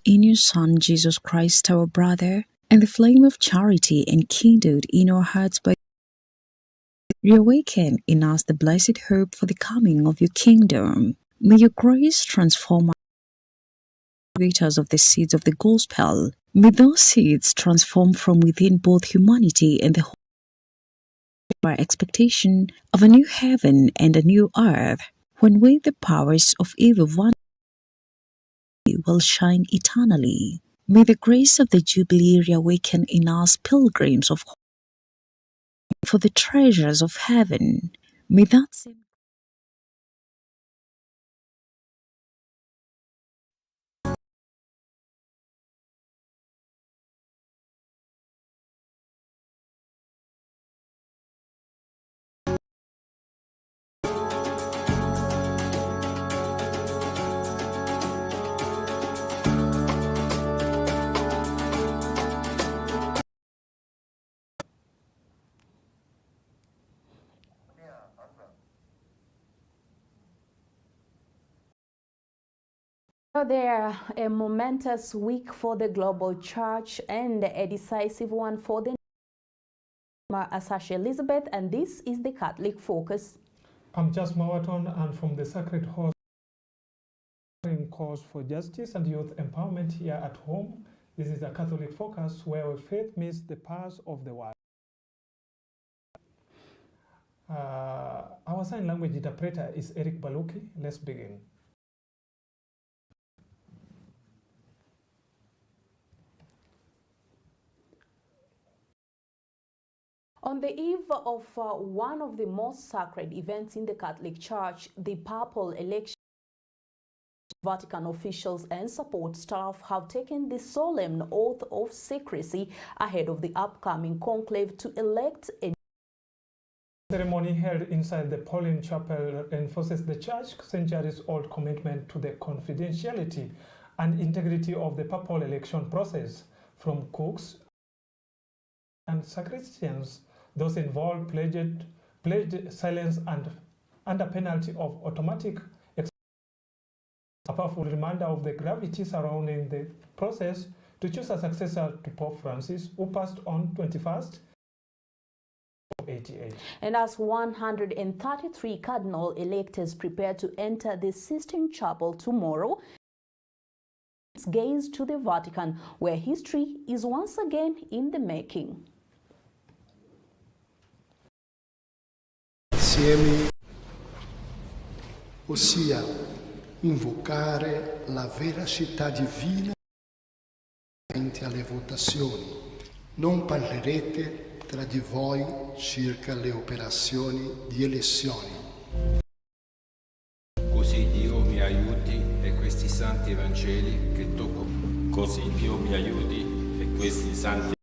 in your Son, Jesus Christ, our brother, and the flame of charity enkindled in our hearts by reawaken in us the blessed hope for the coming of your kingdom. May your grace transform us of the seeds of the gospel. May those seeds transform from within both humanity and the whole our expectation of a new heaven and a new earth, when we the powers of evil one will shine eternally. May the grace of the Jubilee reawaken in us pilgrims of hope for the treasures of heaven. May that same There, a momentous week for the global church and a decisive one for the Asasha Elizabeth, and this is the Catholic Focus. I'm Jas Mawaton, and from the Sacred Horse cause for justice and youth empowerment here at home. This is a Catholic Focus where our faith meets the powers of the world. Our sign language interpreter is Eric Baluki. Let's begin. On the eve of one of the most sacred events in the Catholic Church, the papal election, Vatican officials and support staff have taken the solemn oath of secrecy ahead of the upcoming conclave to elect a ceremony held inside the Pauline Chapel enforces the Church's centuries-old commitment to the confidentiality and integrity of the papal election process. From cooks and sacristans, those involved pledged silence and under penalty of automatic execution. A powerful reminder of the gravity surrounding the process to choose a successor to Pope Francis, who passed on 21st. 88. And as 133 cardinal electors prepare to enter the Sistine Chapel tomorrow, it's gaze to the Vatican, where history is once again in the making. Insieme, ossia invocare la veracità divina alle votazioni. Non parlerete tra di voi circa le operazioni di elezioni. Così Dio mi aiuti e questi santi Evangeli che tocco. Così Dio mi aiuti e questi santi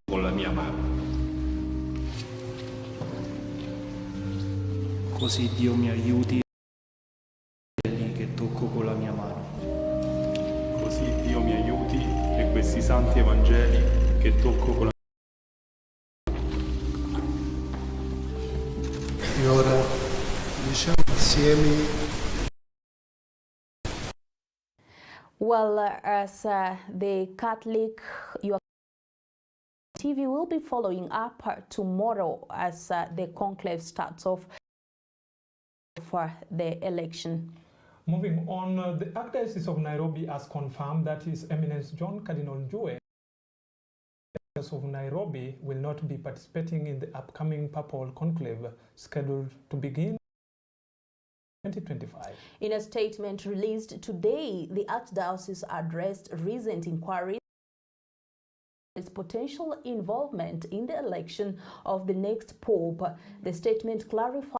con la mia mano. Così Dio mi aiuti che tocco con la mia mano. Così Dio mi aiuti e questi santi Evangeli che tocco con la E ora diciamo insieme. Well, as the Catholic, your TV will be following up tomorrow as the conclave starts off for the election. Moving on, the Archdiocese of Nairobi has confirmed that His Eminence John Cardinal Njue of Nairobi will not be participating in the upcoming papal conclave scheduled to begin 2025. In a statement released today, the Archdiocese addressed recent inquiries its potential involvement in the election of the next pope. The statement clarified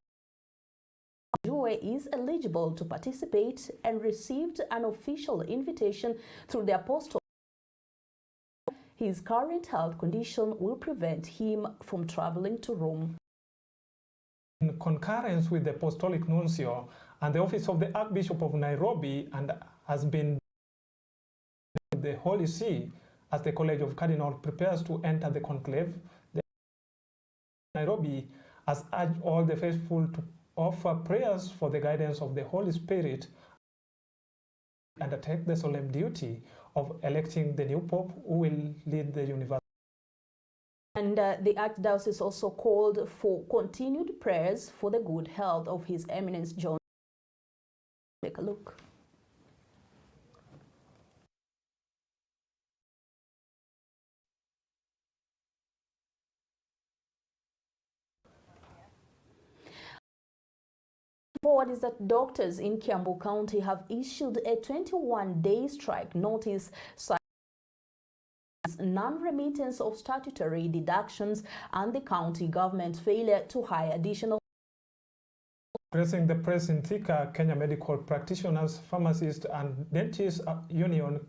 Njue is eligible to participate and received an official invitation through the apostolic. His current health condition will prevent him from traveling to Rome. In concurrence with the Apostolic Nuncio and the Office of the Archbishop of Nairobi, and has been the Holy See as the College of Cardinals prepares to enter the conclave, the Nairobi has urged all the faithful to offer prayers for the guidance of the Holy Spirit undertake the solemn duty of electing the new Pope who will lead the university. And the Archdiocese also called for continued prayers for the good health of His Eminence John. Take a look. Forward is that doctors in Kiambu County have issued a 21-day strike notice citing non-remittance of statutory deductions and the county government's failure to hire additional. Addressing the press in Thika, Kenya Medical Practitioners, Pharmacists and Dentists Union,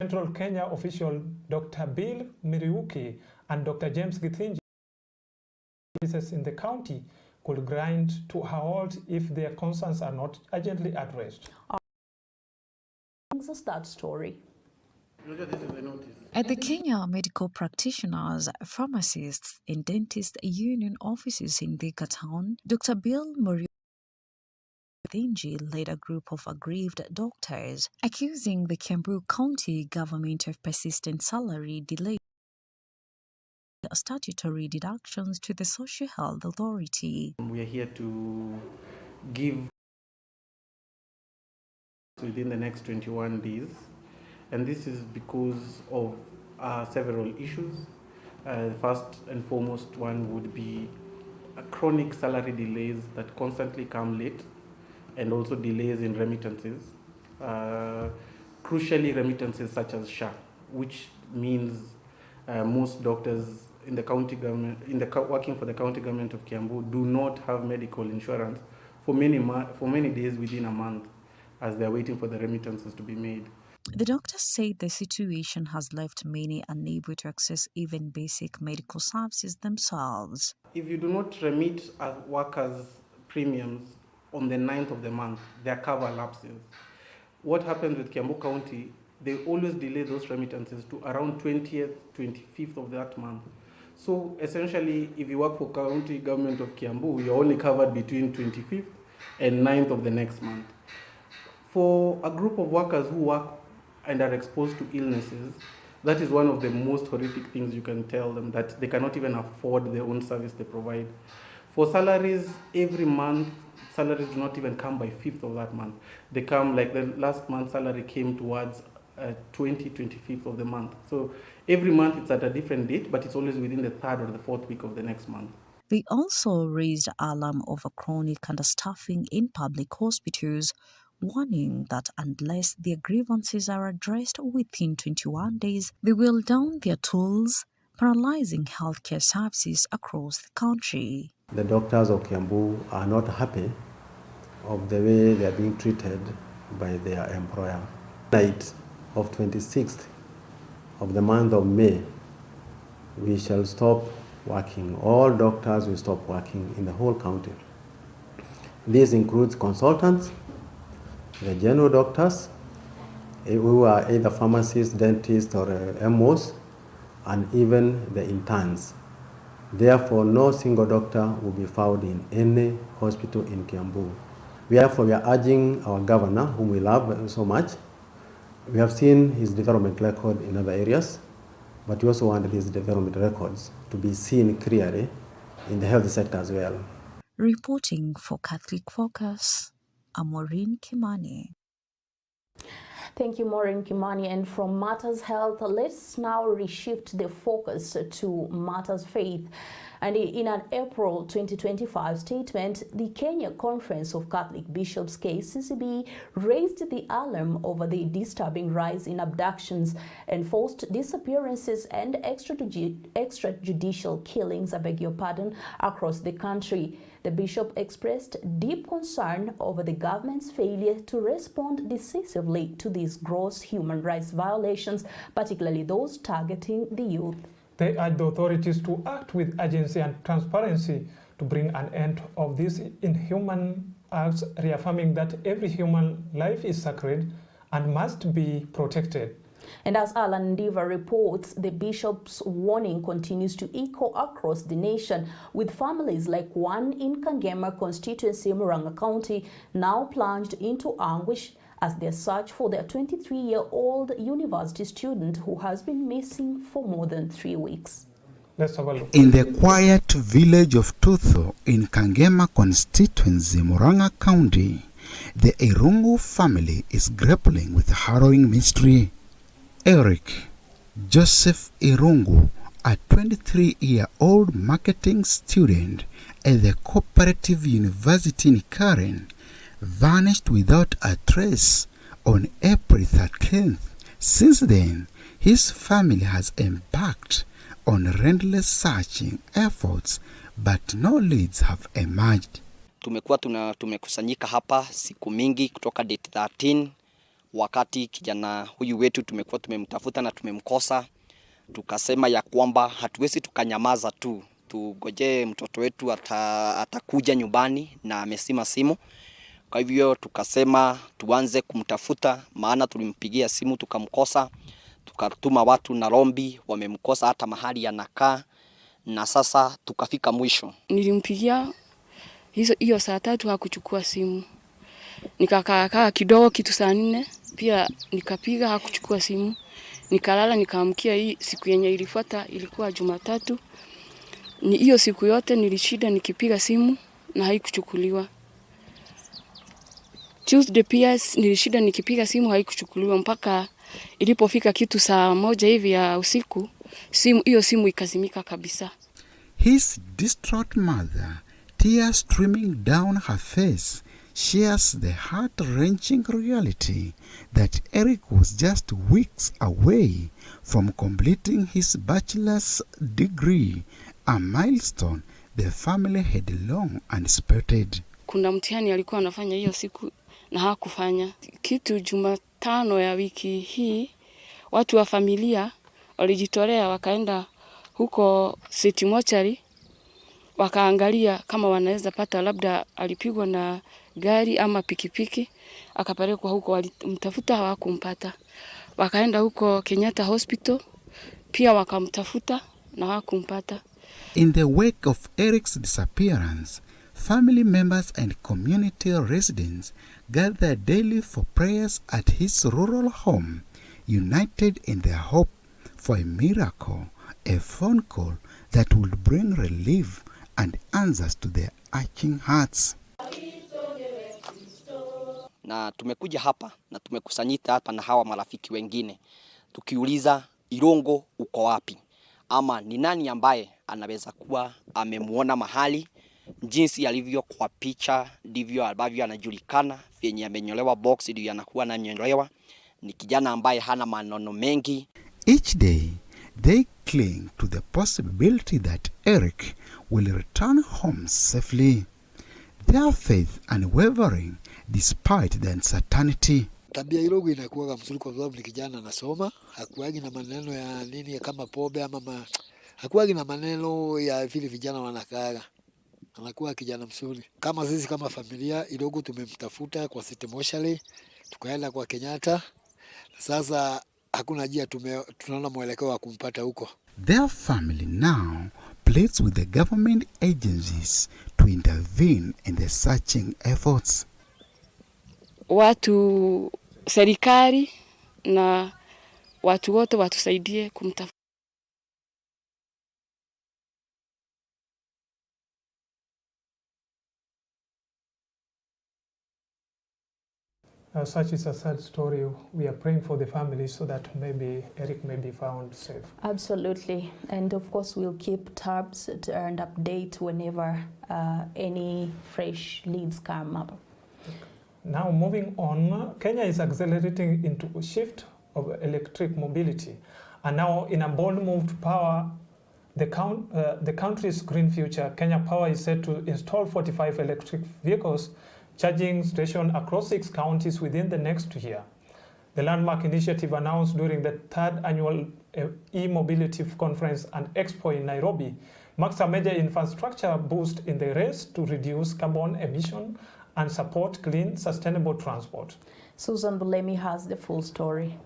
Central Kenya official Dr. Bill Miriuki and Dr. James Githinji in the county could grind to a halt if their concerns are not urgently addressed. Brings us that story. At the Kenya Medical Practitioners, Pharmacists and Dentists Union offices in Thika Town, Dr. Bill Muriuki led a group of aggrieved doctors, accusing the Kiambu County government of persistent salary delays, statutory deductions to the Social Health Authority. We are here to give within the next 21 days, and this is because of several issues. First and foremost one would be chronic salary delays that constantly come late, and also delays in remittances, crucially remittances such as SHA, which means most doctors in the county government, working for the county government of Kiambu, do not have medical insurance for many days within a month, as they are waiting for the remittances to be made. The doctors say the situation has left many unable to access even basic medical services themselves. If you do not remit as workers' premiums on the 9th of the month, their cover lapses. What happens with Kiambu County, they always delay those remittances to around 20th, 25th of that month. So essentially, if you work for county government of Kiambu, you're only covered between 25th and 9th of the next month. For a group of workers who work and are exposed to illnesses, that is one of the most horrific things you can tell them, that they cannot even afford their own service they provide. For salaries, every month, salaries do not even come by 5th of that month. They come, like the last month's salary came towards 25th of the month. So every month it's at a different date, but it's always within the 3rd or the 4th week of the next month. They also raised alarm over chronic understaffing in public hospitals, warning that unless their grievances are addressed within 21 days, they will down their tools, paralyzing healthcare services across the country. The doctors of Kiambu are not happy of the way they are being treated by their employer. Night of 26th of the month of May, we shall stop working. All doctors will stop working in the whole county. This includes consultants, the general doctors, who are either pharmacists, dentists, or MOs, and even the interns. Therefore, no single doctor will be found in any hospital in Kiambu. Therefore, we are urging our governor, whom we love so much. We have seen his development record in other areas, but we also want these development records to be seen clearly in the health sector as well. Reporting for Catholic Focus, I'm Maureen Kimani. Thank you, Maureen Kimani. And from matters health, let's now reshift the focus to matters faith. And in an April 2025 statement, the Kenya Conference of Catholic Bishops, KCCB, raised the alarm over the disturbing rise in abductions, enforced disappearances, and extrajudicial killings, across the country. The bishop expressed deep concern over the government's failure to respond decisively to these gross human rights violations, particularly those targeting the youth. They urge the authorities to act with urgency and transparency to bring an end of these inhuman acts, reaffirming that every human life is sacred and must be protected. And as Alan Ndiva reports, the bishop's warning continues to echo across the nation, with families like one in Kangema constituency, Murang'a County, now plunged into anguish as they search for their 23-year-old university student who has been missing for more than 3 weeks. Let's have a look. In the quiet village of Tutho in Kangema constituency, Murang'a County, the Irungu family is grappling with a harrowing mystery. Eric Joseph Irungu, a 23-year-old marketing student at the Cooperative University in Karen, vanished without a trace on April 13th. Since then, his family has embarked on relentless searching efforts, but no leads have emerged. Tumekusanyika hapa siku mingi kutoka date 13, wakati kijana huyu wetu tumekuwa tumemtafuta na tumemkosa. Tukasema ya kwamba hatuwezi tukanyamaza tu, tugoje mtoto wetu atakuja nyumbani na amesima simu. Kwa hivyo tukasema tuanze kumtafuta, maana tulimpigia simu tukamkosa. Tukatuma watu na rombi, wamemkosa hata mahali anakaa, na sasa tukafika mwisho. Nilimpigia hiyo saa 3 hakuchukua simu. Nikakaa kidogo kitu saa 4 pia nikapiga hakuchukua simu. Nikalala nikaamkia hii siku yenye ilifuata ilikuwa Jumatatu. Ni hiyo siku yote nilishida nikipiga simu na haikuchukuliwa. Tuesday pia nilishida nikipiga simu haikuchukuliwa mpaka ilipofika kitu saa 1 hivi ya usiku, simu ikazimika kabisa. His distraught mother, tears streaming down her face, shares the heart-wrenching reality that Eric was just weeks away from completing his bachelor's degree, a milestone the family had long anticipated. Kuna mtihani alikuwa anafanya hiyo siku na hakufanya. Kitu Jumatano ya wiki hii, watu wa familia walijitolea wakaenda huko City Mortuary, wakaangalia kama wanaweza pata, labda alipigwa na gari ama pikipiki, akapelekwa huko. Walimtafuta hawakumpata. Wakaenda huko Kenyatta Hospital, pia wakamtafuta na hawakumpata. In the wake of Eric's disappearance, family members and community residents gather daily for prayers at his rural home, united in their hope for a miracle, a phone call that would bring relief and answers to their aching hearts. Na tumekuja hapa na tumekusanyika hapa na hawa marafiki wengine, tukiuliza Irungu uko wapi, ama ni nani ambaye anaweza kuwa amemuona mahali. Jinsi alivyo kwa picha ndivyo ambavyo anajulikana, vyenye amenyolewa box ndio anakuwa ananyolewa. Ni kijana ambaye hana maneno mengi. Each day they cling to the possibility that Eric will return home safely, their faith unwavering despite the uncertainty. Tabia Irungu inakuwa mzuri kwa sababu ni kijana anasoma, hakuagi na maneno ya nini kama pombe ama hakuagi na maneno ya vile vijana wanakaaga. Anakuwa kijana mzuri. Kama sisi kama familia Irungu tumemtafuta kwa City Mortuary, tukaenda kwa Kenyatta. Sasa hakuna njia tunaona mwelekeo wa kumpata huko. Their family now pleads with the government agencies to intervene in the searching efforts. Watu, serikali na watu wote watusaidie kumtafuta. Such is a sad story. We are praying for the family so that maybe Eric may be found safe. Absolutely. And of course, we'll keep tabs and update whenever any fresh leads come up. Now, moving on, Kenya is accelerating into a shift of electric mobility. And now, in a bold move to power the country's green future, Kenya Power is set to install 45 electric vehicles charging stations across 6 counties within the next year. The landmark initiative announced during the 3rd annual e-mobility conference and expo in Nairobi marks a major infrastructure boost in the race to reduce carbon emission and support clean, sustainable transport. Susan Bulemi has the full story.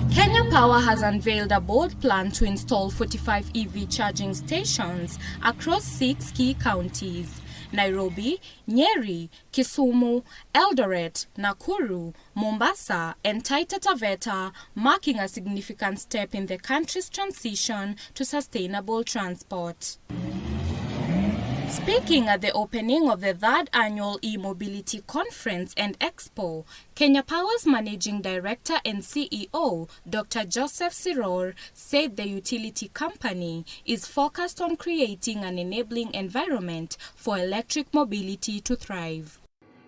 Kenya Power has unveiled a bold plan to install 45 EV charging stations across 6 key counties. Nairobi, Nyeri, Kisumu, Eldoret, Nakuru, Mombasa, and Taita Taveta, marking a significant step in the country's transition to sustainable transport. Speaking at the opening of the 3rd Annual E-Mobility Conference and Expo, Kenya Power's Managing Director and CEO, Dr. Joseph Siror, said the utility company is focused on creating an enabling environment for electric mobility to thrive.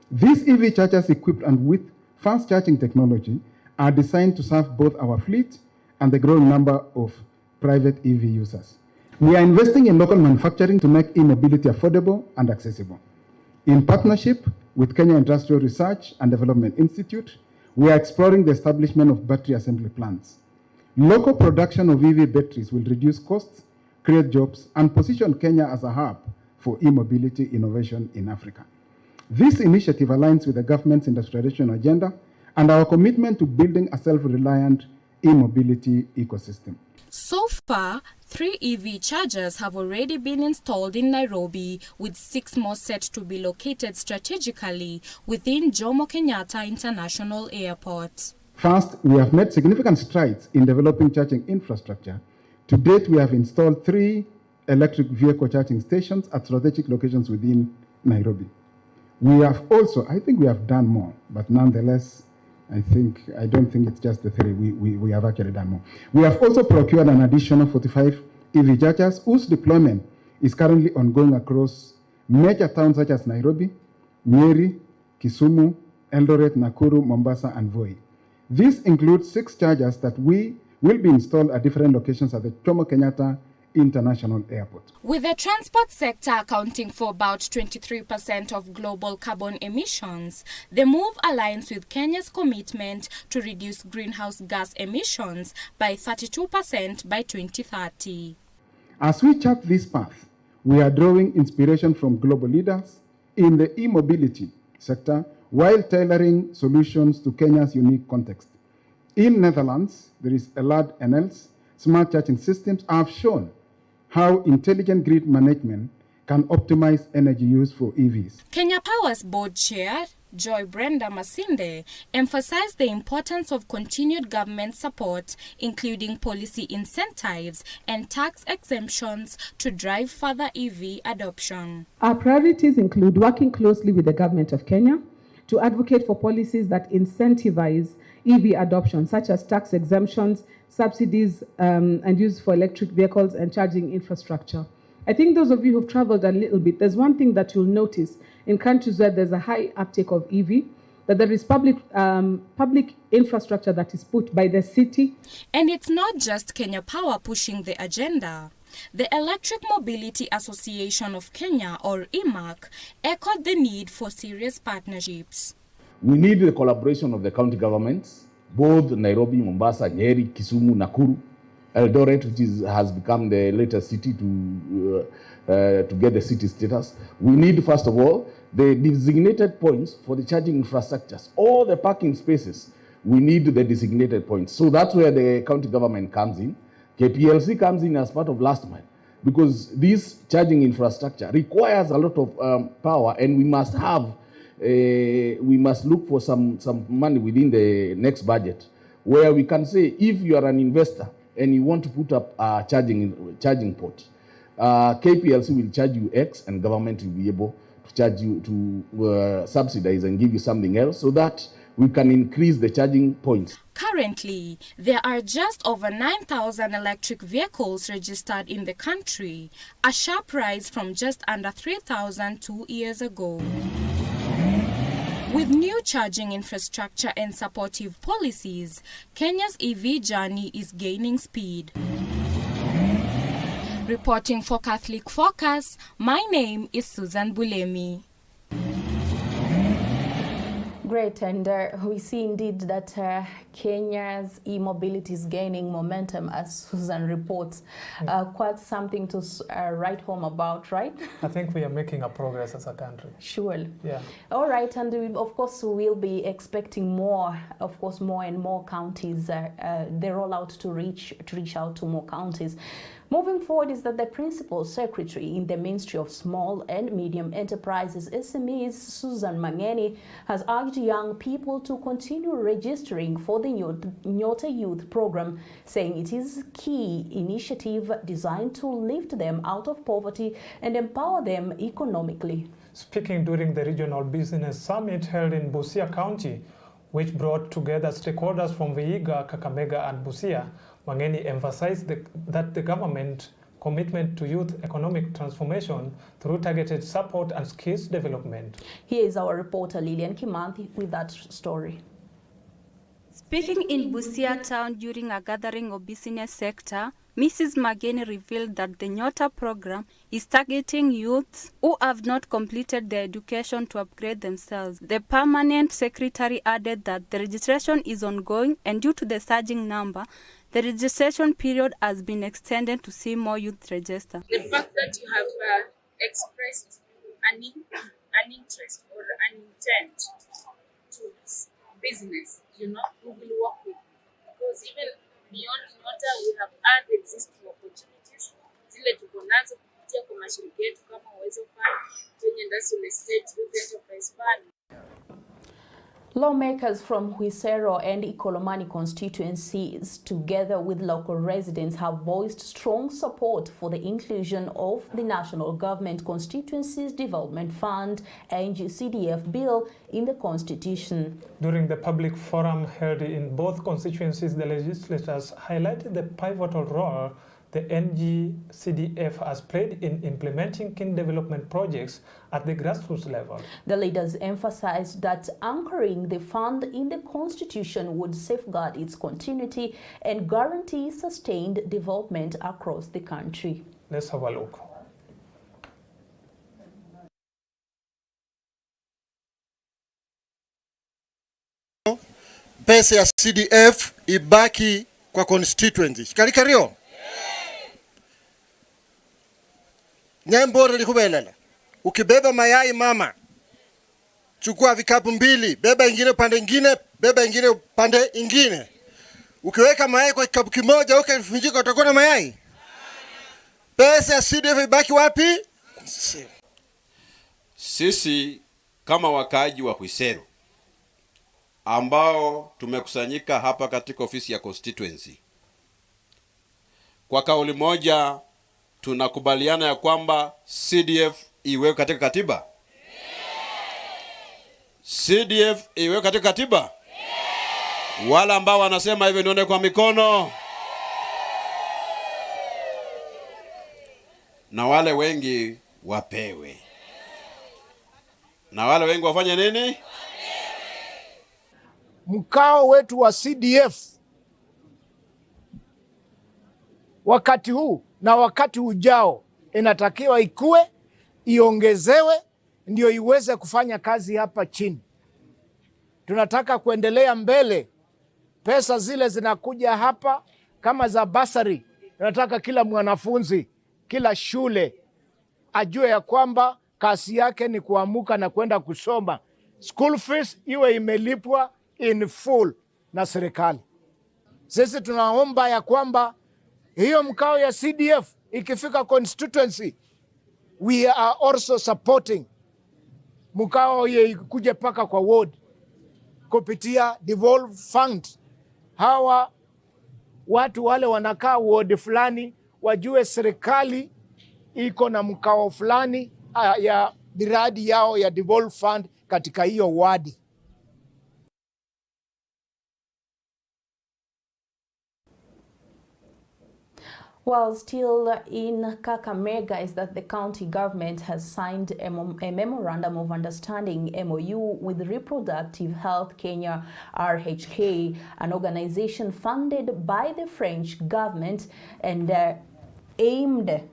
These EV chargers equipped and with fast charging technology are designed to serve both our fleet and the growing number of private EV users. We are investing in local manufacturing to make e-mobility affordable and accessible. In partnership with Kenya Industrial Research and Development Institute, we are exploring the establishment of battery assembly plants. Local production of EV batteries will reduce costs, create jobs, and position Kenya as a hub for e-mobility innovation in Africa. This initiative aligns with the government's industrialization agenda and our commitment to building a self-reliant e-mobility ecosystem. So far, 3 EV chargers have already been installed in Nairobi, with 6 more set to be located strategically within Jomo Kenyatta International Airport. First, we have made significant strides in developing charging infrastructure. To date, we have installed 3 electric vehicle charging stations at strategic locations within Nairobi. We have also, I think we have done more, but nonetheless, I don't think it's just the 3. We have actually done more. We have also procured an additional 45 EV chargers whose deployment is currently ongoing across major towns such as Nairobi, Nyeri, Kisumu, Eldoret, Nakuru, Mombasa, and Voi. This includes 6 chargers that will be installed at different locations at the Jomo Kenyatta International Airport. With the transport sector accounting for about 23% of global carbon emissions, the move aligns with Kenya's commitment to reduce greenhouse gas emissions by 32% by 2030. As we chart this path, we are drawing inspiration from global leaders in the e-mobility sector while tailoring solutions to Kenya's unique context. In Netherlands, there is Elad NL's smart charging systems have shown how intelligent grid management can optimize energy use for EVs. Kenya Power's board chair, Joy Brenda Masinde, emphasized the importance of continued government support, including policy incentives and tax exemptions to drive further EV adoption. Our priorities include working closely with the government of Kenya to advocate for policies that incentivize EV adoption, such as tax exemptions, subsidies, and use for electric vehicles and charging infrastructure. I think those of you who've traveled a little bit, there's one thing that you'll notice in countries where there's a high uptake of EV, that there is public infrastructure that is put by the city. And it's not just Kenya Power pushing the agenda. The Electric Mobility Association of Kenya, or EMAC, echoed the need for serious partnerships. We need the collaboration of the county governments, both Nairobi, Mombasa, Nyeri, Kisumu, Nakuru, Eldoret, which has become the latest city to get the city status. We need, first of all, the designated points for the charging infrastructures. All the parking spaces, we need the designated points. So that's where the county government comes in. KPLC comes in as part of last mile, because this charging infrastructure requires a lot of power, and we must have we must look for some money within the next budget, where we can say, if you are an investor and you want to put up a charging port, KPLC will charge you X, and government will be able to charge you to subsidize and give you something else, so that we can increase the charging points. Currently, there are just over 9,000 electric vehicles registered in the country, a sharp rise from just under 3,000 2 years ago. With new charging infrastructure and supportive policies, Kenya's EV journey is gaining speed. Reporting for Catholic Focus, my name is Susan Bulemi. Great, and we see indeed that Kenya's e-mobility is gaining momentum, as Susan reports. Quite something to write home about, right? I think we are making a progress as a country. Sure. Yeah. All right, and of course we will be expecting more, of course, more and more counties, the rollout to reach out to more counties. Moving forward is that the Principal Secretary in the Ministry of Small and Medium Enterprises SMEs, Susan Mangeni, has urged young people to continue registering for the Nyota Youth Program, saying it is a key initiative designed to lift them out of poverty and empower them economically. Speaking during the Regional Business Summit held in Busia County, which brought together stakeholders from Vihiga, Kakamega and Busia, Mangeni emphasized that the government commitment to youth economic transformation through targeted support and skills development. Here is our reporter Lilian Kimanthi with that story. Speaking in Busia town during a gathering of business sector, Mrs. Mangeni revealed that the Nyota program is targeting youths who have not completed their education to upgrade themselves. The permanent secretary added that the registration is ongoing, and due to the surging number, the registration period has been extended to see more youth register. The fact that you have expressed an interest or an intent to this business, we will work with you. Because even beyond Nyota, we have other existing opportunities. Zile tuko nazo kupitia kwa mashirika yetu kama Uwezo Fund, kwenye Industrial Estate, Youth Enterprise Fund. Lawmakers from Huisero and Ikolomani constituencies, together with local residents, have voiced strong support for the inclusion of the National Government Constituencies Development Fund (NCBA) bill in the Constitution. During the public forum held in both constituencies, the legislators highlighted the pivotal role the NCBA has played in implementing key development projects at the grassroots level. The leaders emphasized that anchoring the fund in the Constitution would safeguard its continuity and guarantee sustained development across the country. Let's have a look. Pesa ya CDF ibaki kwa constituency. Shikario. Nyambore likubelela. Ukibeba mayai mama, chukua vikapu mbili, beba ingine pande ingine, beba ingine pande ingine. Ukiweka mayai kwa kikapu kimoja, ukifunjika utakuwa na mayai. Pesa ya CDF ibaki wapi? Sisi kama wakaaji wa Huisero ambao tumekusanyika hapa katika ofisi ya constituency, kwa kauli moja tunakubaliana ya kwamba CDF iwe katika katiba. CDF iwe katika katiba. Wala ambao wanasema hivyo nione kwa mikono. Na wale wengi wapewe. Na wale wengi wafanye nini? Mkao wetu wa CDF wakati huu na wakati ujao inatakiwa ikue, iongezewe, ndio iweze kufanya kazi hapa chini. Tunataka kuendelea mbele. Pesa zile zinakuja hapa kama za basari. Tunataka kila mwanafunzi, kila shule ajue ya kwamba kazi yake ni kuamuka na kwenda kusoma. School fees iwe imelipwa in full na serikali. Sisi tunaomba ya kwamba hiyo mkao ya CDF ikifika constituency, we are also supporting mkao ye ikuje paka kwa ward kupitia devolve fund. Hawa watu wale wanakaa ward fulani wajue serikali iko na mkao fulani ya miradi yao ya devolve fund katika hiyo wadi. While still in Kakamega is that the county government has signed a Memorandum of Understanding MOU with Reproductive Health Kenya RHK, an organization funded by the French government and aimed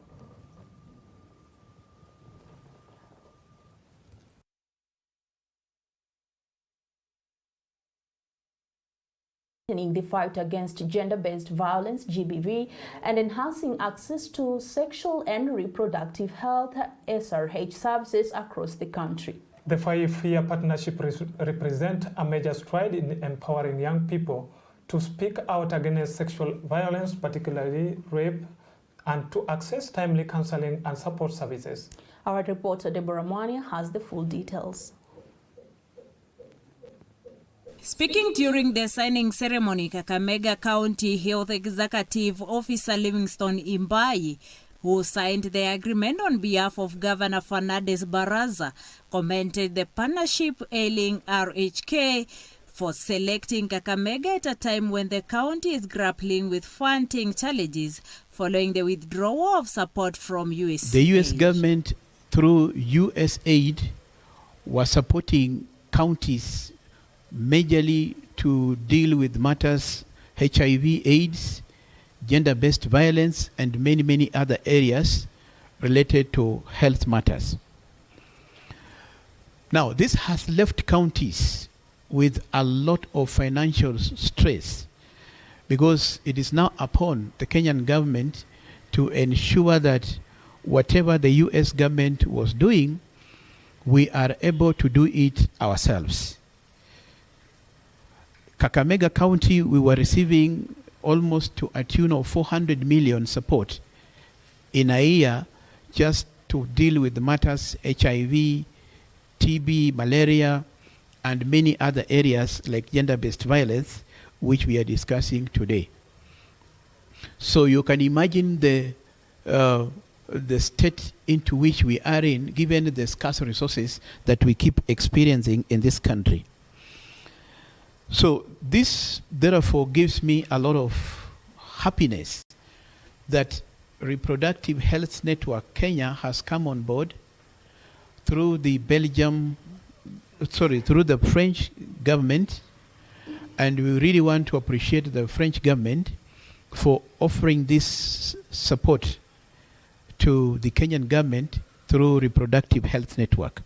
in the fight against gender-based violence, GBV, and enhancing access to sexual and reproductive health, SRH, services across the country. The 5-year partnership represents a major stride in empowering young people to speak out against sexual violence, particularly rape, and to access timely counseling and support services. Our reporter Deborah Mwanya has the full details. Speaking during the signing ceremony, Kakamega County Health Executive Officer Livingstone Imbai, who signed the agreement on behalf of Governor Fernandez Baraza, commented the partnership ailing RHK for selecting Kakamega at a time when the county is grappling with funding challenges following the withdrawal of support from USAID. The U.S. government, through USAID, was supporting counties majorly to deal with matters HIV, AIDS, gender-based violence, and many, many other areas related to health matters. Now, this has left counties with a lot of financial stress because it is now upon the Kenyan government to ensure that whatever the U.S. government was doing, we are able to do it ourselves. Kakamega County, we were receiving almost to a tune of 400 million support in a year just to deal with the matters HIV, TB, malaria, and many other areas like gender-based violence, which we are discussing today. So you can imagine the state into which we are in, given the scarce resources that we keep experiencing in this country. So this, therefore, gives me a lot of happiness that Reproductive Health Network Kenya has come on board through the through the French government, and we really want to appreciate the French government for offering this support to the Kenyan government through Reproductive Health Network.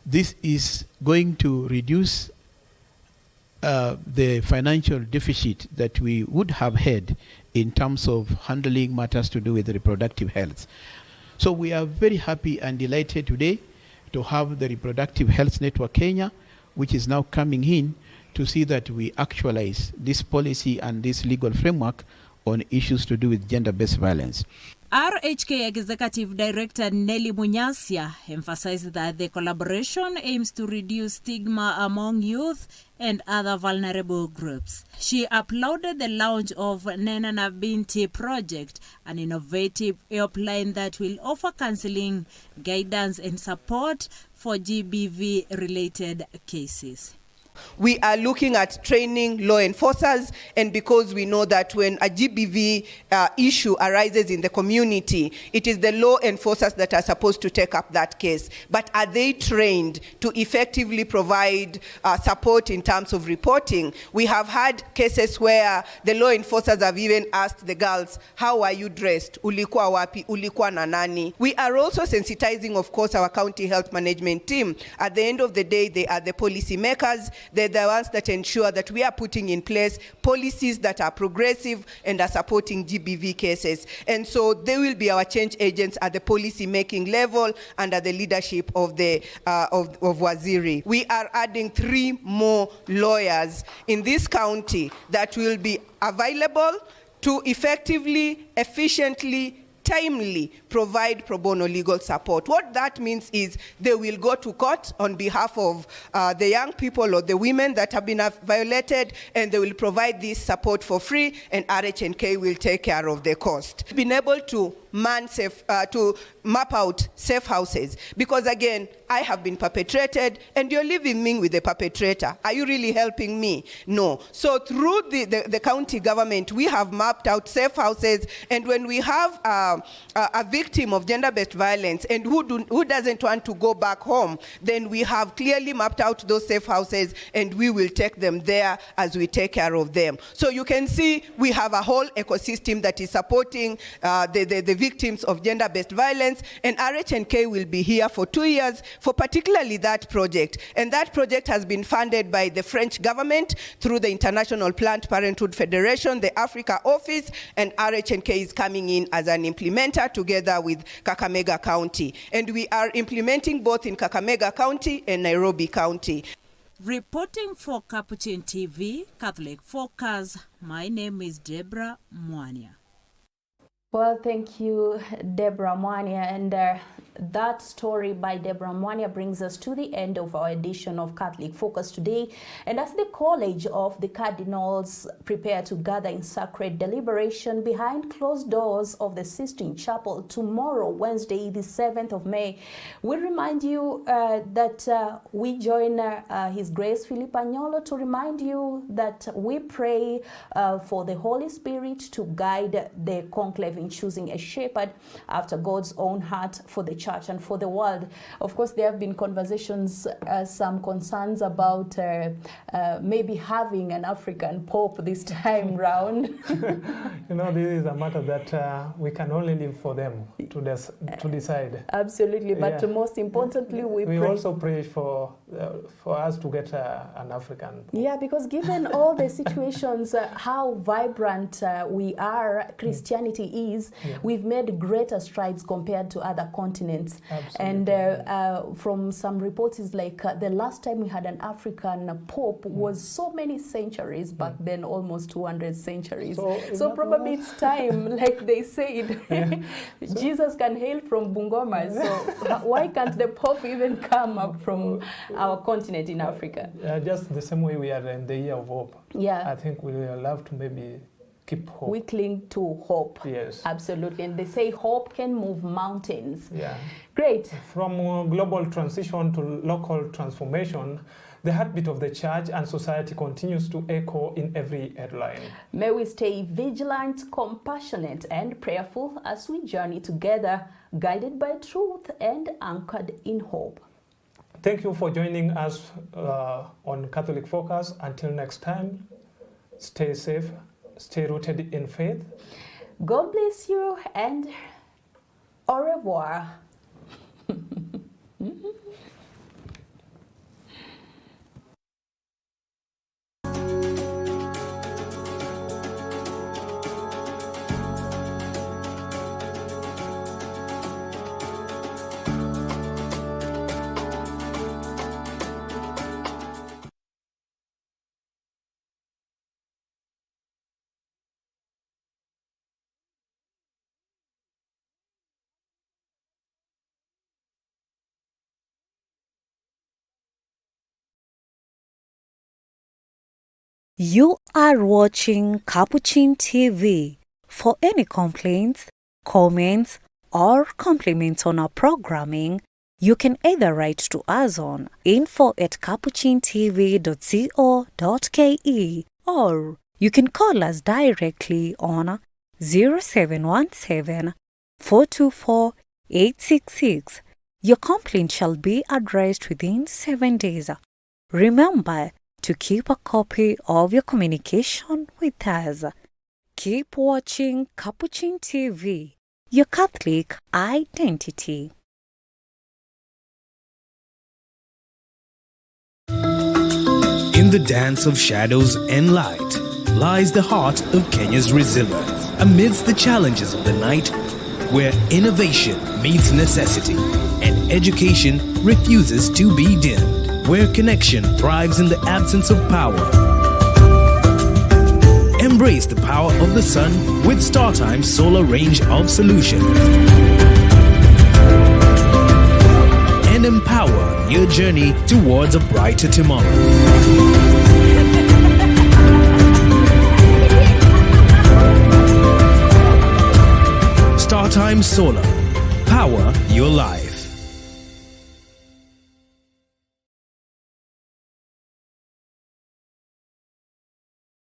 This is going to reduce the financial deficit that we would have had in terms of handling matters to do with reproductive health. So we are very happy and delighted today to have the Reproductive Health Network Kenya, which is now coming in to see that we actualize this policy and this legal framework on issues to do with gender-based violence. RHK Executive Director Nelly Munyasia emphasized that the collaboration aims to reduce stigma among youth and other vulnerable groups. She applauded the launch of Nena na Binti project, an innovative helpline that will offer counseling, guidance, and support for GBV-related cases. We are looking at training law enforcers, and because we know that when a GBV issue arises in the community, it is the law enforcers that are supposed to take up that case. But are they trained to effectively provide support in terms of reporting? We have had cases where the law enforcers have even asked the girls, how are you dressed? Ulikuwa wapi? Ulikuwa na nani? We are also sensitizing, of course, our county health management team. At the end of the day, they are the policy makers. They're the ones that ensure that we are putting in place policies that are progressive and are supporting GBV cases. And so they will be our change agents at the policy making level under the leadership of the of Waziri. We are adding 3 more lawyers in this county that will be available to effectively, efficiently, timely provide pro bono legal support. What that means is they will go to court on behalf of the young people or the women that have been violated, and they will provide this support for free, and RHNK will take care of the cost. Been able to map out safe houses, because again, I have been perpetrated and you're leaving me with the perpetrator. Are you really helping me? No. So through the county government, we have mapped out safe houses, and when we have a victim of gender-based violence and who doesn't want to go back home, then we have clearly mapped out those safe houses, and we will take them there as we take care of them. So you can see we have a whole ecosystem that is supporting the victims of gender-based violence, and RHNK will be here for 2 years for particularly that project. And that project has been funded by the French government through the International Planned Parenthood Federation, the Africa office, and RHNK is coming in as an implementer together with Kakamega County. And we are implementing both in Kakamega County and Nairobi County. Reporting for Capuchin TV, Catholic Focus, my name is Deborah Mwanya. Well, thank you, Deborah Mwania. And that story by Deborah Mwania brings us to the end of our edition of Catholic Focus today. And as the College of the Cardinals prepare to gather in sacred deliberation behind closed doors of the Sistine Chapel tomorrow, Wednesday, the 7th of May, we remind you that we join His Grace Philip Agnolo to remind you that we pray for the Holy Spirit to guide the conclave in choosing a shepherd after God's own heart for the church and for the world. Of course, there have been conversations, some concerns about maybe having an African pope this time round. You know, this is a matter that we can only leave for them to decide. Absolutely, but most importantly, we also pray for us to get an African pope. Yeah, because given all the situations, how vibrant we are, Christianity is, we've made greater strides compared to other continents. Absolutely. And from some reports, is like the last time we had an African pope was so many centuries back then, almost 200 centuries. So probably it's time, like they said. Jesus can hail from Bungoma, so why can't the pope even come up from our continent in Africa? Just the same way we are in the year of hope. Yeah. I think we will love to maybe keep hope. We cling to hope. Yes. Absolutely. And they say hope can move mountains. Yeah. Great. From global transition to local transformation, the heartbeat of the church and society continues to echo in every headline. May we stay vigilant, compassionate, and prayerful as we journey together, guided by truth and anchored in hope. Thank you for joining us on Catholic Focus. Until next time, stay safe, stay rooted in faith. God bless you and au revoir. You are watching Capuchin TV. For any complaints, comments, or compliments on our programming, you can either write to us on info@capuchintv.co.ke or you can call us directly on 0717 424 866. Your complaint shall be addressed within 7 days. Remember to keep a copy of your communication with us. Keep watching Capuchin TV, your Catholic identity. In the dance of shadows and light lies the heart of Kenya's resilience. Amidst the challenges of the night, where innovation meets necessity and education refuses to be dimmed, where connection thrives in the absence of power. Embrace the power of the sun with StarTime's solar range of solutions and empower your journey towards a brighter tomorrow. StarTime Solar. Power your life.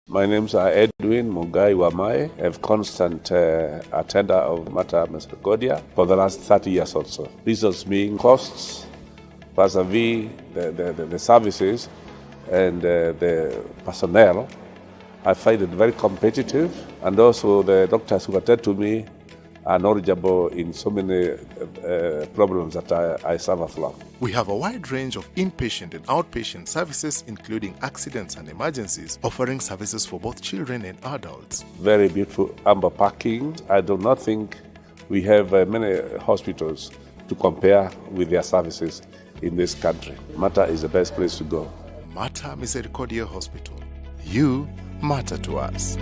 My names are Edwin Mugai Wamai. I have constant attender of Mater Misericordia for the last 30 years or so. Reasons being costs, vis-a-vis the services and the personnel. I find it very competitive, and also the doctors who attend to me are knowledgeable in so many problems that I suffer from. We have a wide range of inpatient and outpatient services, including accidents and emergencies, offering services for both children and adults. Very beautiful amber parking. I do not think we have many hospitals to compare with their services in this country. Mater is the best place to go. Mater Misericordia Hospital. You matter to us.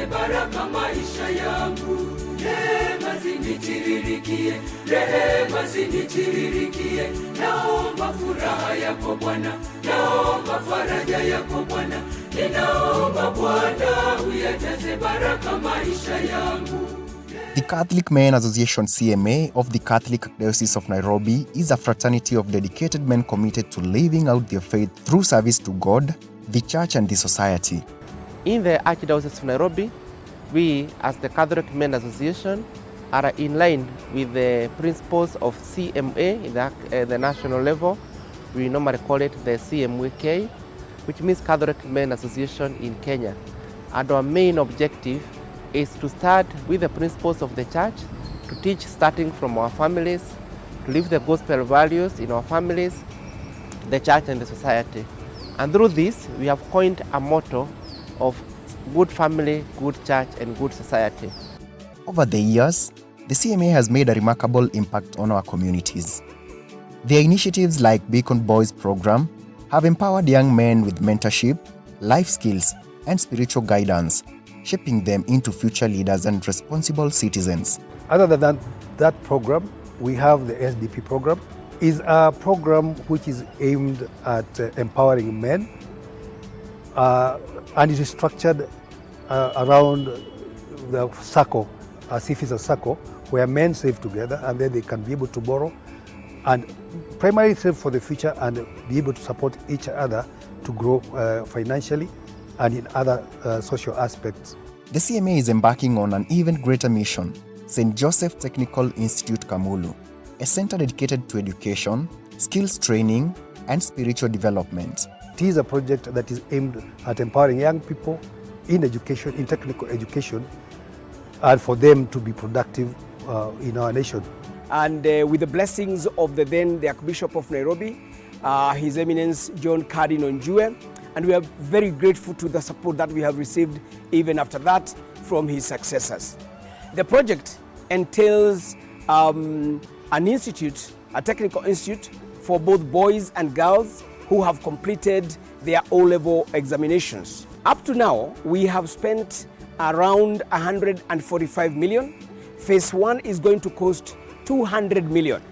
uyajaze baraka maisha yangu. Rehema zinitiririkie, rehema zinitiririkie. Naomba furaha yako Bwana, naomba faraja yako Bwana. Ninaomba Bwana uyajaze baraka maisha yangu. The Catholic Men Association CMA of the Catholic Diocese of Nairobi is a fraternity of dedicated men committed to living out their faith through service to God, the Church and the society. In the Archdiocese of Nairobi, we as the Catholic Men Association are in line with the principles of CMA in the national level. We normally call it the CMWK, which means Catholic Men Association in Kenya. And our main objective is to start with the principles of the Church, to teach starting from our families, to live the gospel values in our families, the Church and the society. And through this, we have coined a motto of good family, good church and good society. Over the years, the CMA has made a remarkable impact on our communities. Their initiatives like Beacon Boys program have empowered young men with mentorship, life skills and spiritual guidance, shaping them into future leaders and responsible citizens. Other than that program, we have the SDP program. It's a program which is aimed at empowering men, and it is structured around the circle, as if it's a circle, where men save together and then they can be able to borrow and primarily save for the future and be able to support each other to grow financially and in other social aspects. The CMA is embarking on an even greater mission, St. Joseph Technical Institute Kamulu, a center dedicated to education, skills training, and spiritual development. It is a project that is aimed at empowering young people in education, in technical education, and for them to be productive in our nation. And with the blessings of the Archbishop of Nairobi, His Eminence John Cardinal Njue, and we are very grateful to the support that we have received even after that from his successors. The project entails an institute, a technical institute for both boys and girls who have completed their O-level examinations. Up to now, we have spent around 145 million. Phase 1 is going to cost 200 million.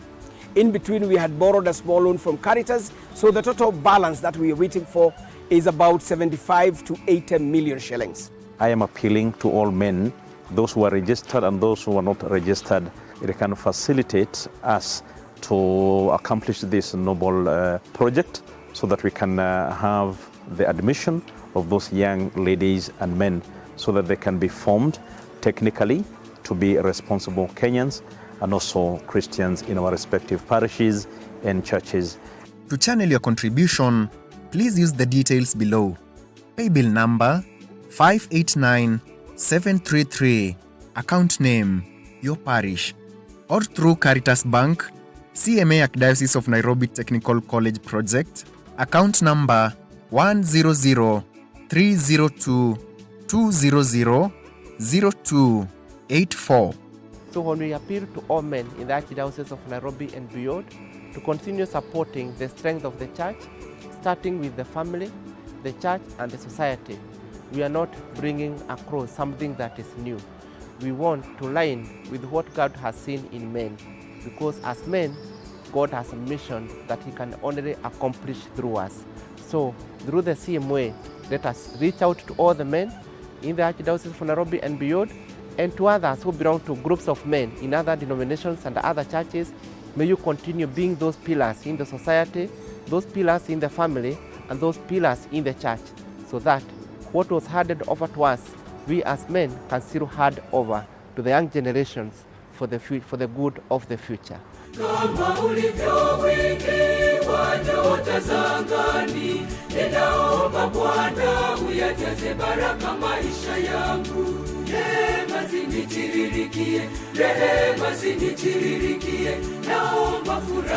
In between, we had borrowed a small loan from CARITAS, so the total balance that we are waiting for is about 75 to 80 million shillings. I am appealing to all men, those who are registered and those who are not registered. It can facilitate us to accomplish this noble project so that we can have the admission of those young ladies and men so that they can be formed technically to be responsible Kenyans and also Christians in our respective parishes and churches. To channel your contribution, please use the details below. Paybill number 589733, account name, your parish, or through CARITAS Bank, CMA Archdiocese of Nairobi Technical College Project, account number 1003002000284. So when we appeal to all men in the Archdiocese of Nairobi and beyond to continue supporting the strength of the Church, starting with the family, the Church and the society, we are not bringing across something that is new. We want to line with what God has seen in men, because as men, God has a mission that He can only accomplish through us. So through the CMA, let us reach out to all the men in the Archdiocese of Nairobi and beyond, and to others who belong to groups of men in other denominations and other churches. May you continue being those pillars in the society, those pillars in the family, and those pillars in the church, so that what was handed over to us, we as men can still hand over to the young generations for the good of the future. Kama ulivyo wingi wa nyota za angani, ninaomba Bwana uyajaze baraka maisha yangu. Rehema zinitiririkie, rehema zinitiririkie. Naomba furaha